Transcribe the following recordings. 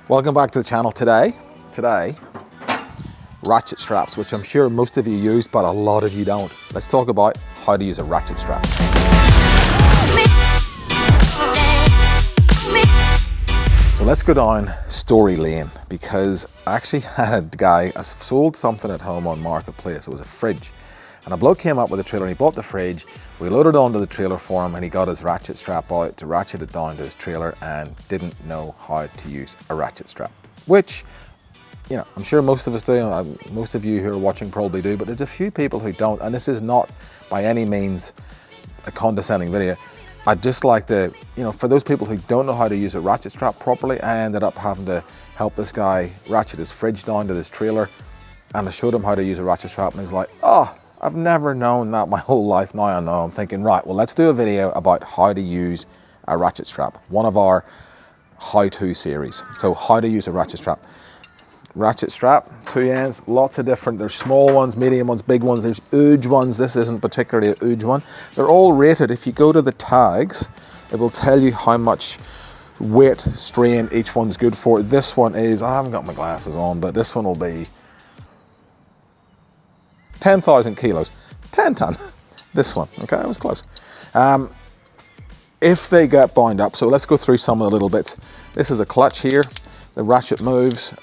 Welcome back to the channel. Today, ratchet straps, which I'm sure most of you use, but a lot of you don't. Let's talk about how to use a ratchet strap. So let's go down story lane, because I actually had a guy, I sold something at home on Marketplace. It was a fridge. And a bloke came up with a trailer and he bought the fridge. We loaded it onto the trailer for him and he got his ratchet strap out to ratchet it down to his trailer and didn't know how to use a ratchet strap. Which, you know, I'm sure most of us do, most of you who are watching probably do, but there's a few people who don't, and this is not by any means a condescending video. I'd just like to, you know, for those people who don't know how to use a ratchet strap properly, I ended up having to help this guy ratchet his fridge down to this trailer, and I showed him how to use a ratchet strap and he's like, oh, I've never known that my whole life. Now I know. I'm thinking, right, well, let's do a video about how to use a ratchet strap. One of our how-to series. So how to use a ratchet strap. Ratchet strap, two ends, lots of different, there's small ones, medium ones, big ones, there's huge ones. This isn't particularly a huge one. They're all rated. If you go to the tags, it will tell you how much weight, strain each one's good for. This one is, I haven't got my glasses on, but this one will be 10,000 kilos, 10 ton, this one, okay, I was close. If they get bound up, so let's go through some of the little bits. This is a clutch here, the ratchet moves.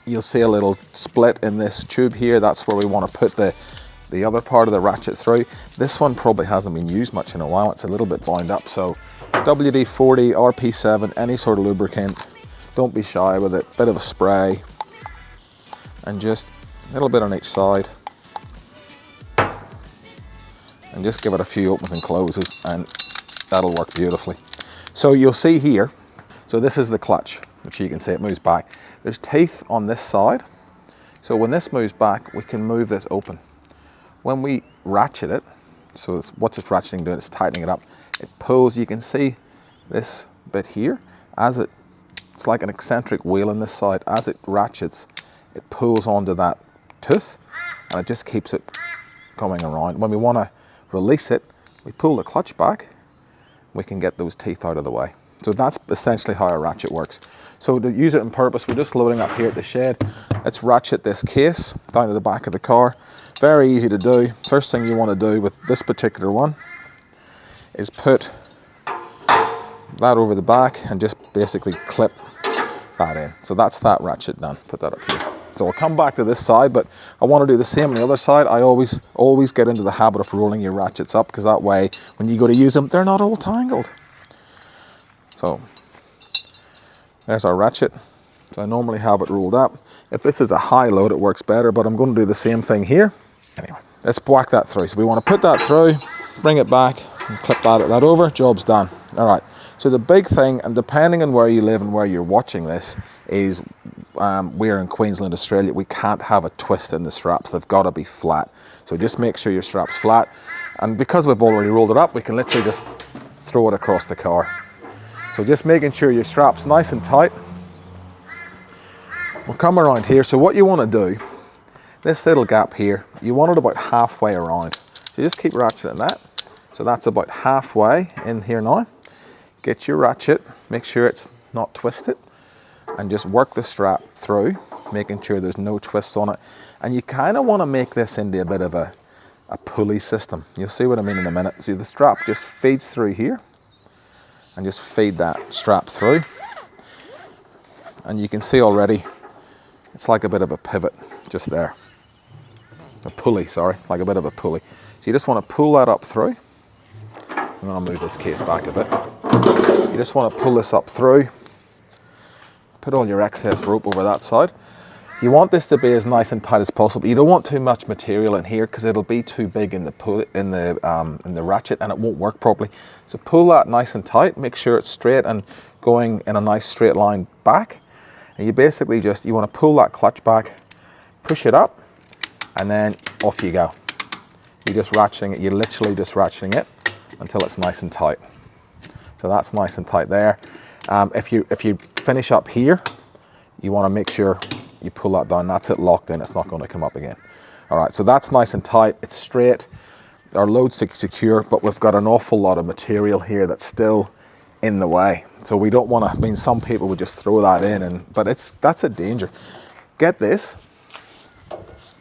You'll see a little split in this tube here, that's where we want to put the other part of the ratchet through. This one probably hasn't been used much in a while, it's a little bit bound up, so WD-40, RP7, any sort of lubricant, don't be shy with it, bit of a spray, and just a little bit on each side, and just give it a few opens and closes and that'll work beautifully. So you'll see here, so this is the clutch, which you can see it moves back. There's teeth on this side, so when this moves back we can move this open. When we ratchet it, so what's this ratcheting doing? It's tightening it up. It pulls, you can see this bit here, as it's like an eccentric wheel on this side. As it ratchets, it pulls onto that tooth and it just keeps it coming around. When we want to release it, we pull the clutch back, we can get those teeth out of the way. So that's essentially how a ratchet works. So to use it in purpose, we're just loading up here at the shed. Let's ratchet this case down to the back of the car. Very easy to do. First thing you want to do with this particular one is put that over the back and just basically clip that in. So that's that ratchet done. Put that up here. So I'll come back to this side, but I want to do the same on the other side. I always get into the habit of rolling your ratchets up, because that way when you go to use them, they're not all tangled. So there's our ratchet. So I normally have it rolled up. If this is a high load, it works better, but I'm going to do the same thing here. Anyway, let's whack that through. So we want to put that through, bring it back, and clip that over, job's done. All right, so the big thing, and depending on where you live and where you're watching this, is we're in Queensland, Australia. We can't have a twist in the straps. They've got to be flat. So just make sure your strap's flat. And because we've already rolled it up, we can literally just throw it across the car. So just making sure your strap's nice and tight. We'll come around here. So what you want to do, this little gap here, you want it about halfway around. So just keep ratcheting that. So that's about halfway in here now. Get your ratchet, make sure it's not twisted, and just work the strap through, making sure there's no twists on it. And you kind of want to make this into a bit of a pulley system. You'll see what I mean in a minute. See, the strap just feeds through here, and just feed that strap through. And you can see already, it's like a bit of a pivot just there. A pulley, sorry, like a bit of a pulley. So you just want to pull that up through. I'm going to move this case back a bit. You just want to pull this up through. Put all your excess rope over that side. You want this to be as nice and tight as possible. You don't want too much material in here, because it'll be too big in the ratchet and it won't work properly. So pull that nice and tight. Make sure it's straight and going in a nice straight line back. And you basically you want to pull that clutch back, push it up, and then off you go. You're just ratcheting it. You're literally just ratcheting it until it's nice and tight. So that's nice and tight there. If you finish up here, you want to make sure you pull that down. That's it, locked in. It's not going to come up again. All right, so that's nice and tight. It's straight. Our load's secure, but we've got an awful lot of material here that's still in the way. So we don't want to, I mean, some people would just throw that in, but that's a danger. Get this,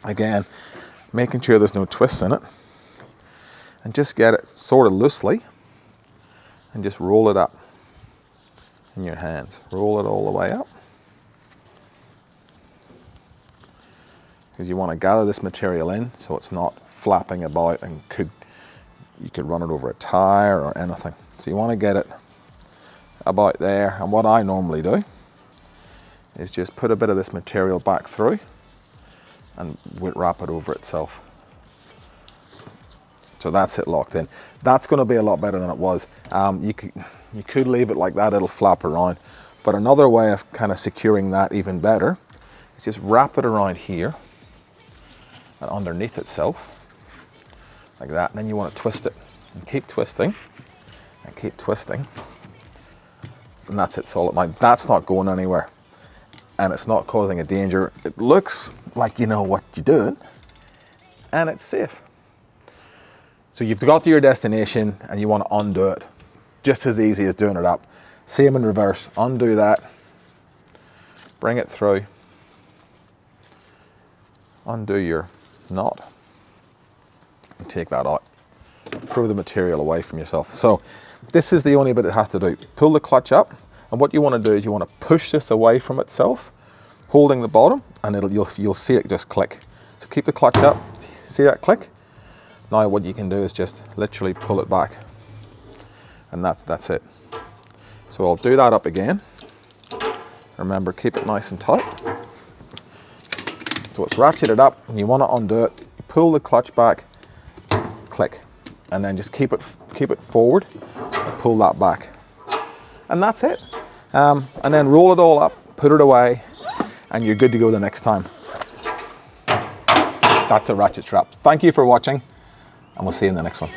again, making sure there's no twists in it, and just get it sort of loosely, and just roll it up in your hands. Roll it all the way up. Because you want to gather this material in so it's not flapping about and you could run it over a tire or anything. So you want to get it about there, and what I normally do is just put a bit of this material back through and wrap it over itself. So that's it locked in. That's going to be a lot better than it was. You could leave it like that, it'll flap around. But another way of kind of securing that even better is just wrap it around here and underneath itself, like that. And then you want to twist it and keep twisting and keep twisting. And that's it solid. Now that's not going anywhere and it's not causing a danger. It looks like you know what you're doing and it's safe. So you've got to your destination and you want to undo it. Just as easy as doing it up. Same in reverse, undo that, bring it through, undo your knot and take that out. Throw the material away from yourself. So this is the only bit it has to do. Pull the clutch up, and what you want to do is you want to push this away from itself, holding the bottom, and you'll see it just click. So keep the clutch up, see that click? Now what you can do is just literally pull it back, and that's it. So I'll do that up again. Remember, keep it nice and tight. So it's ratcheted up, and you want to undo it. You pull the clutch back, click, and then just keep it forward and pull that back, and that's it. And then roll it all up, put it away, and you're good to go the next time. That's a ratchet strap. Thank you for watching, and we'll see you in the next one.